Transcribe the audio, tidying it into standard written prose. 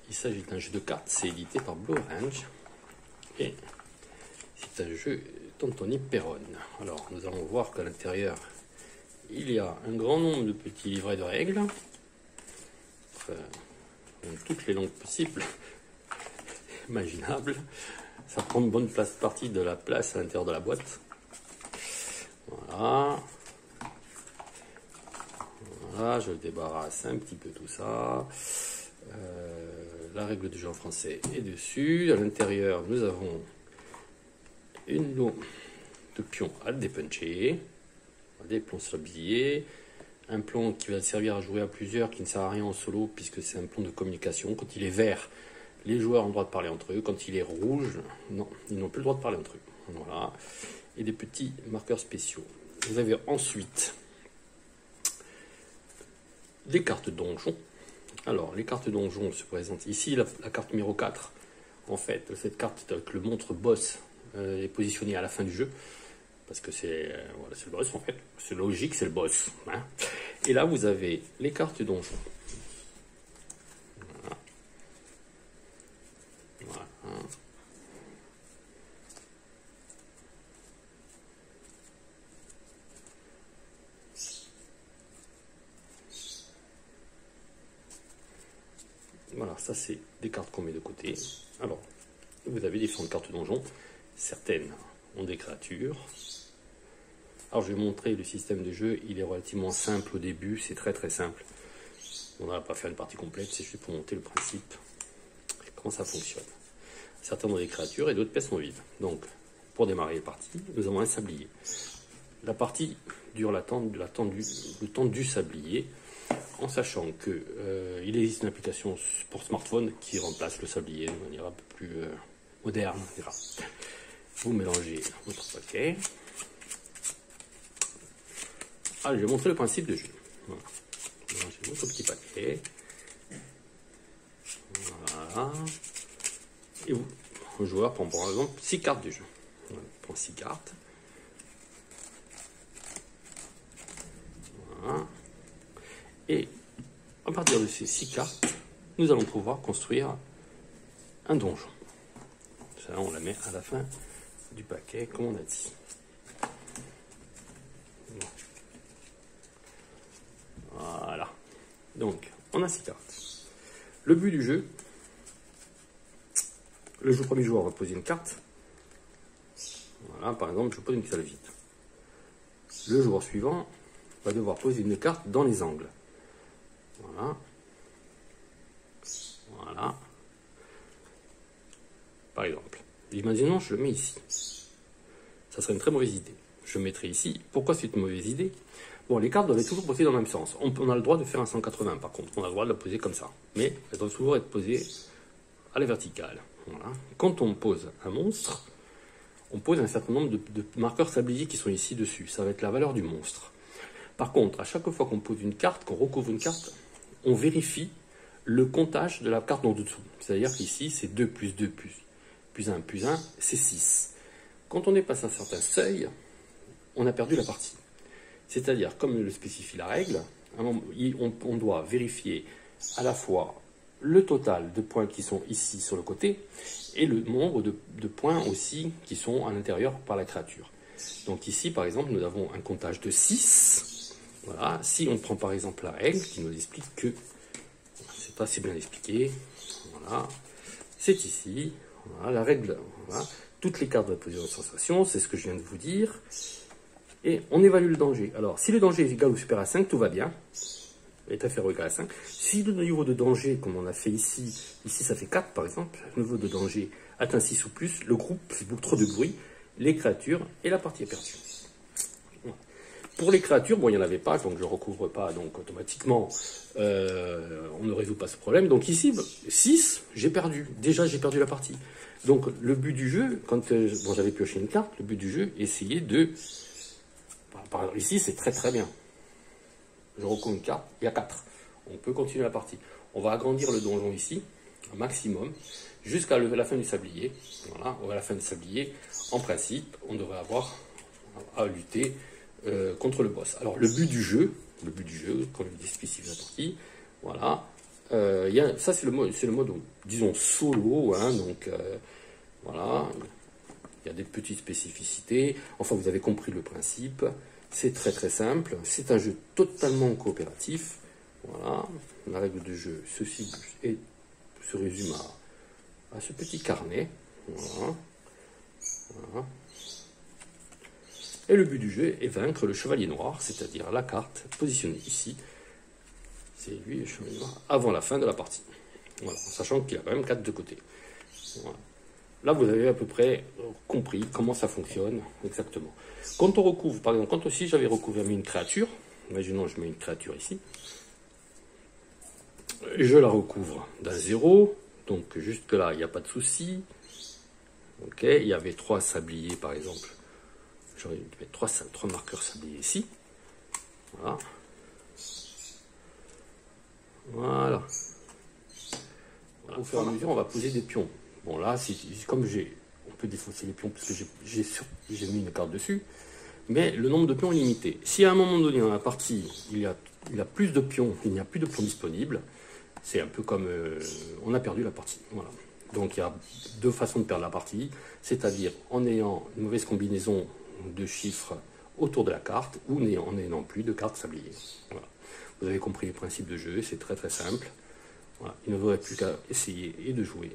Il s'agit d'un jeu de cartes, c'est édité par Blue Orange. Et c'est un jeu d'Anthony Perron. Alors, nous allons voir qu'à l'intérieur, il y a un grand nombre de petits livrets de règles. Dans toutes les langues possibles, imaginables. Ça prend une bonne partie de la place à l'intérieur de la boîte. Voilà. Voilà, je débarrasse un petit peu tout ça. La règle du jeu en français est dessus. À l'intérieur, nous avons une lot de pions à dépuncher, des plans sabliers, un plan qui va servir à jouer à plusieurs, qui ne sert à rien en solo puisque c'est un plan de communication. Quand il est vert, les joueurs ont le droit de parler entre eux. Quand il est rouge, non, ils n'ont plus le droit de parler entre eux. Voilà. Et des petits marqueurs spéciaux. Vous avez ensuite des cartes donjon. Alors, les cartes donjon se présentent ici. La carte numéro 4, en fait, cette carte avec le montre boss est positionnée à la fin du jeu. Parce que c'est voilà, le boss, en fait. C'est logique, c'est le boss. Hein. Et là, vous avez les cartes donjon. Voilà. Voilà. Voilà, ça c'est des cartes qu'on met de côté. Alors, vous avez différentes cartes donjon. Certaines ont des créatures. Alors, je vais montrer le système de jeu. Il est relativement simple au début. C'est très très simple. On ne va pas faire une partie complète. C'est juste pour montrer le principe. Comment ça fonctionne. Certaines ont des créatures et d'autres pièces sont vides. Donc, pour démarrer les parties, nous avons un sablier. La partie dure le temps du sablier. En sachant que il existe une application pour smartphone qui remplace le sablier de manière un peu plus moderne. Vous mélangez votre paquet. Allez, je vais montrer le principe de jeu. Voilà. Mélangez votre petit paquet. Voilà. Et vous, le joueur prend par exemple 6 cartes du jeu. Voilà, il prend 6 cartes. Voilà. Et à partir de ces 6 cartes, nous allons pouvoir construire un donjon. Ça, on la met à la fin du paquet, comme on a dit. Voilà. Donc, on a 6 cartes. Le but du jeu, le premier joueur va poser une carte. Voilà, par exemple, je pose une salle vide. Le joueur suivant va devoir poser une carte dans les angles. Voilà. Voilà. Par exemple. Imaginons, je le mets ici. Ça serait une très mauvaise idée. Je le mettrai ici. Pourquoi c'est une mauvaise idée? Bon, les cartes doivent être toujours posées dans le même sens. On a le droit de faire un 180 par contre. On a le droit de la poser comme ça. Mais elles doivent toujours être posées à la verticale. Voilà. Quand on pose un monstre, on pose un certain nombre de marqueurs sabliers qui sont ici dessus. Ça va être la valeur du monstre. Par contre, à chaque fois qu'on pose une carte, qu'on recouvre une carte, on vérifie le comptage de la carte en dessous. C'est-à-dire qu'ici, c'est 2 plus 2 plus 1 plus 1, c'est 6. Quand on dépasse un certain seuil, on a perdu la partie. C'est-à-dire, comme le spécifie la règle, on doit vérifier à la fois le total de points qui sont ici sur le côté et le nombre de points aussi qui sont à l'intérieur par la créature. Donc ici, par exemple, nous avons un comptage de 6. Voilà. Si on prend par exemple la règle qui nous explique que, c'est pas assez bien expliqué, voilà, c'est ici, voilà, la règle, voilà, toutes les cartes de la position de sensation, c'est ce que je viens de vous dire, et on évalue le danger. Alors, si le danger est égal ou supérieur à 5, tout va bien, est inférieur ou égal à 5. Si le niveau de danger, comme on a fait ici ça fait 4 par exemple, le niveau de danger atteint 6 ou plus, le groupe fait beaucoup trop de bruit, les créatures et la partie est perdue. Pour les créatures, bon, il n'y en avait pas, donc je ne recouvre pas, donc automatiquement, on ne résout pas ce problème. Donc ici, 6, j'ai perdu. Déjà, j'ai perdu la partie. Donc le but du jeu, quand bon, j'avais pioché une carte, le but du jeu, essayer de... Par exemple, ici, c'est très très bien. Je recouvre une carte, il y a 4. On peut continuer la partie. On va agrandir le donjon ici, un maximum, jusqu'à la fin du sablier. Voilà, à la fin du sablier, en principe, on devrait avoir à lutter contre le boss. Alors le but du jeu, comme je l'ai spécifié la partie, voilà, Ça, c'est le mode, disons, solo. Hein, donc, voilà. Il y a des petites spécificités. Enfin, vous avez compris le principe. C'est très très simple. C'est un jeu totalement coopératif. Voilà. La règle de jeu se résume à ce petit carnet. Voilà. Voilà. Et le but du jeu est vaincre le chevalier noir, c'est-à-dire la carte positionnée ici. C'est lui le chevalier noir avant la fin de la partie. Voilà. Sachant qu'il a quand même 4 de côté. Voilà. Là, vous avez à peu près compris comment ça fonctionne exactement. Quand on recouvre, par exemple, quand aussi j'avais recouvert une créature, imaginons je mets une créature ici, je la recouvre d'un 0, donc jusque là il n'y a pas de souci. Ok, il y avait 3 sabliers par exemple, j'aurais dû mettre 3 marqueurs sabliers ici. Voilà. Voilà. Au fur et à mesure, on va poser des pions. Bon là, comme on peut défausser les pions parce que j'ai mis une carte dessus, mais le nombre de pions est limité. Si à un moment donné dans la partie, il y a plus de pions, il n'y a plus de pions disponibles, c'est un peu comme on a perdu la partie. Voilà. Donc il y a 2 façons de perdre la partie, c'est-à-dire en ayant une mauvaise combinaison de chiffres autour de la carte ou en n'ayant plus de cartes sabliers. Voilà. Vous avez compris les principes de jeu, c'est très très simple. Voilà. Il ne faudrait plus qu'à essayer et de jouer.